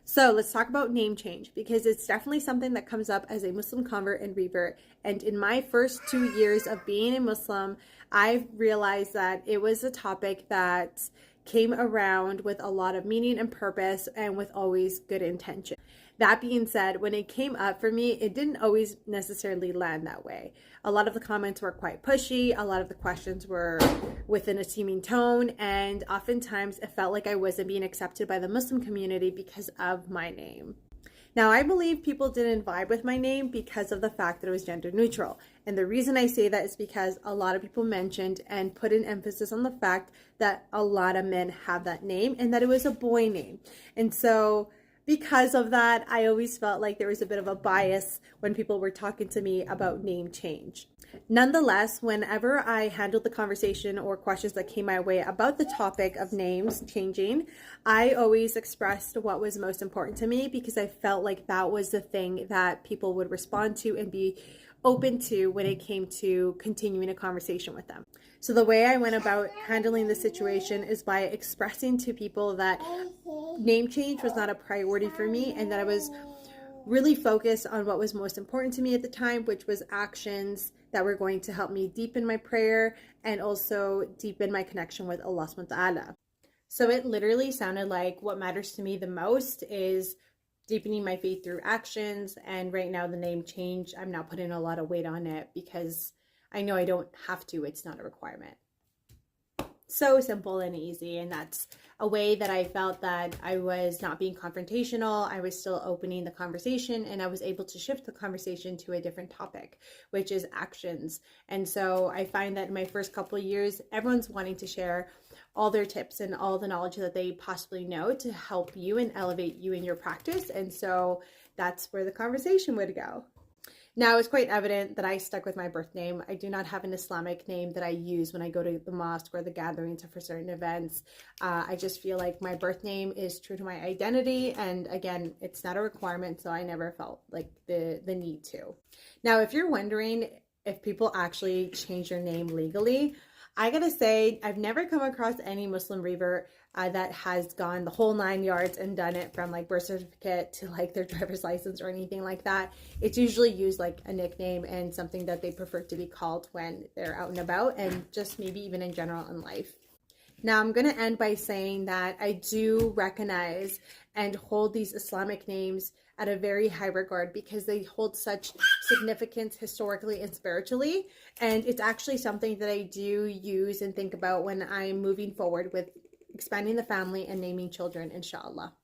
So let's talk about name change because it's definitely something that comes up as a Muslim convert and revert. And in my first 2 years of being a Muslim, I realized that it was a topic that came around with a lot of meaning and purpose and with always good intention. That being said, when it came up for me, it didn't always necessarily land that way. A lot of the comments were quite pushy, a lot of the questions were within a seeming tone, and oftentimes it felt like I wasn't being accepted by the Muslim community because of my name. Now, I believe people didn't vibe with my name because of the fact that it was gender neutral. And the reason I say that is because a lot of people mentioned and put an emphasis on the fact that a lot of men have that name and that it was a boy name. And so because of that, I always felt like there was a bit of a bias when people were talking to me about name change. Nonetheless, whenever I handled the conversation or questions that came my way about the topic of names changing, I always expressed what was most important to me because I felt like that was the thing that people would respond to and be open to when it came to continuing a conversation with them. So the way I went about handling the situation is by expressing to people that name change was not a priority for me and that I was really focused on what was most important to me at the time, which was actions that were going to help me deepen my prayer and also deepen my connection with Allah subhanahu wa ta'ala. So it literally sounded like what matters to me the most is deepening my faith through actions. And right now the name change, I'm not putting a lot of weight on it because I know I don't have to. It's not a requirement. So simple and easy, and that's a way that I felt that I was not being confrontational. I was still opening the conversation, and I was able to shift the conversation to a different topic, which is actions. And so I find that in my first couple of years, everyone's wanting to share all their tips and all the knowledge that they possibly know to help you and elevate you in your practice. And so that's where the conversation would go. Now, it's quite evident that I stuck with my birth name. I do not have an Islamic name that I use when I go to the mosque or the gatherings or for certain events. I just feel like my birth name is true to my identity. And again, it's not a requirement, so I never felt like the need to. Now, if you're wondering if people actually change their name legally, I gotta say, I've never come across any Muslim revert that has gone the whole 9 yards and done it from like birth certificate to like their driver's license or anything like that. It's usually used like a nickname and something that they prefer to be called when they're out and about and just maybe even in general in life. Now, I'm going to end by saying that I do recognize and hold these Islamic names at a very high regard because they hold such significance historically and spiritually. And it's actually something that I do use and think about when I'm moving forward with expanding the family and naming children, inshallah.